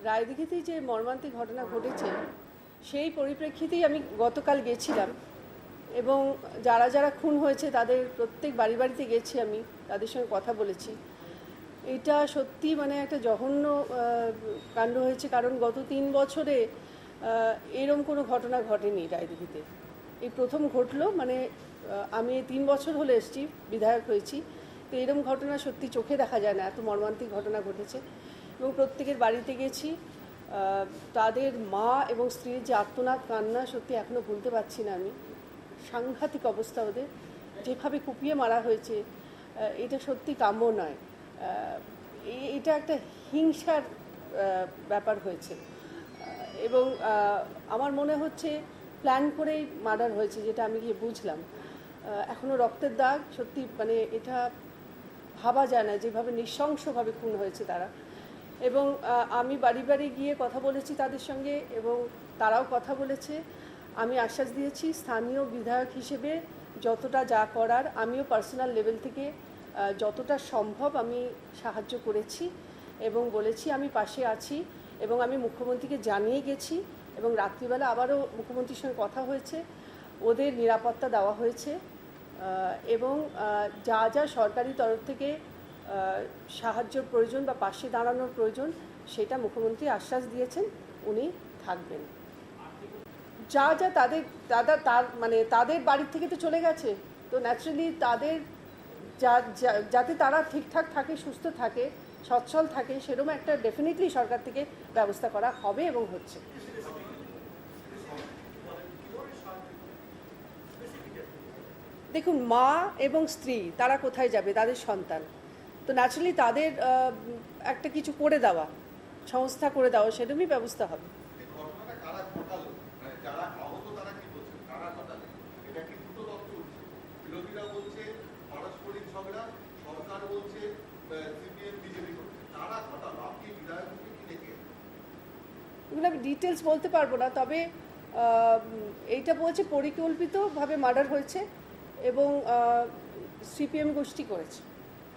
রায়দিঘিতে যে মর্মান্তিক ঘটনা ঘটেছে সেই পরিপ্রেক্ষিতেই আমি গতকাল গেছিলাম এবং যারা যারা খুন হয়েছে তাদের প্রত্যেক বাড়ি বাড়িতে গেছি, আমি তাদের সঙ্গে কথা বলেছি। এটা সত্যি মানে একটা জঘন্য কাণ্ড হয়েছে, কারণ গত 3 বছরে এরম কোনো ঘটনা ঘটেনি রায়দিঘিতে। এই প্রথম ঘটলো। মানে আমি 3 বছর হলে এসেছি, বিধায়ক হয়েছি, তো এরম ঘটনা সত্যি চোখে দেখা যায় না, এত মর্মান্তিক ঘটনা ঘটেছে। এবং প্রত্যেকের বাড়িতে গেছি, তাদের মা এবং স্ত্রীর যে আর্তনাদ কান্না সত্যি এখনও ভুলতে পারছি না আমি। সাংঘাতিক অবস্থা ওদের, যেভাবে কুপিয়ে মারা হয়েছে এটা সত্যি কাম্য নয়। এটা একটা হিংসার ব্যাপার হয়েছে এবং আমার মনে হচ্ছে প্ল্যান করেই মার্ডার হয়েছে, যেটা আমি গিয়ে বুঝলাম। এখনও রক্তের দাগ, সত্যি মানে এটা ভাবা যায় না যেভাবে নৃশংসভাবে খুন হয়েছে তারা। এবং আমি বাড়ি বাড়ি গিয়ে কথা বলেছি তাদের সঙ্গে এবং তারাও কথা বলেছে। আমি আশ্বাস দিয়েছি স্থানীয় বিধায়ক হিসেবে যতটা যা করার আমিও পার্সোনাল লেভেল থেকে যতটা সম্ভব আমি সাহায্য করেছি এবং বলেছি আমি পাশে আছি। এবং আমি মুখ্যমন্ত্রীকে জানিয়ে গেছি এবং রাত্রিবেলা আবারও মুখ্যমন্ত্রীর সঙ্গে কথা হয়েছে, ওদের নিরাপত্তা দেওয়া হয়েছে এবং যা যা সরকারি তরফ থেকে সাহায্যর প্রয়োজন বা পাশে দাঁড়ানোর প্রয়োজন সেটা মুখ্যমন্ত্রী আশ্বাস দিয়েছেন, উনি থাকবেন। যা যা তাদের বাড়ির থেকে তো চলে গেছে, তো ন্যাচারালি তাদের যাতে তারা ঠিকঠাক থাকে, সুস্থ থাকে, সচ্ছল থাকে, সেরকম একটা ডেফিনেটলি সরকার থেকে ব্যবস্থা করা হবে এবং হচ্ছে। দেখুন, মা এবং স্ত্রী তারা কোথায় যাবে, তাদের সন্তান, তো ন্যাচারালি তাদের একটা কিছু করে দেওয়া, সংস্থা করে দেওয়া, সেরকমই ব্যবস্থা হবে। এগুলো আমি ডিটেলস বলতে পারবো না, তবে এইটা বলছে পরিকল্পিতভাবে মার্ডার হয়েছে এবং সিপিএম গোষ্ঠী করেছে।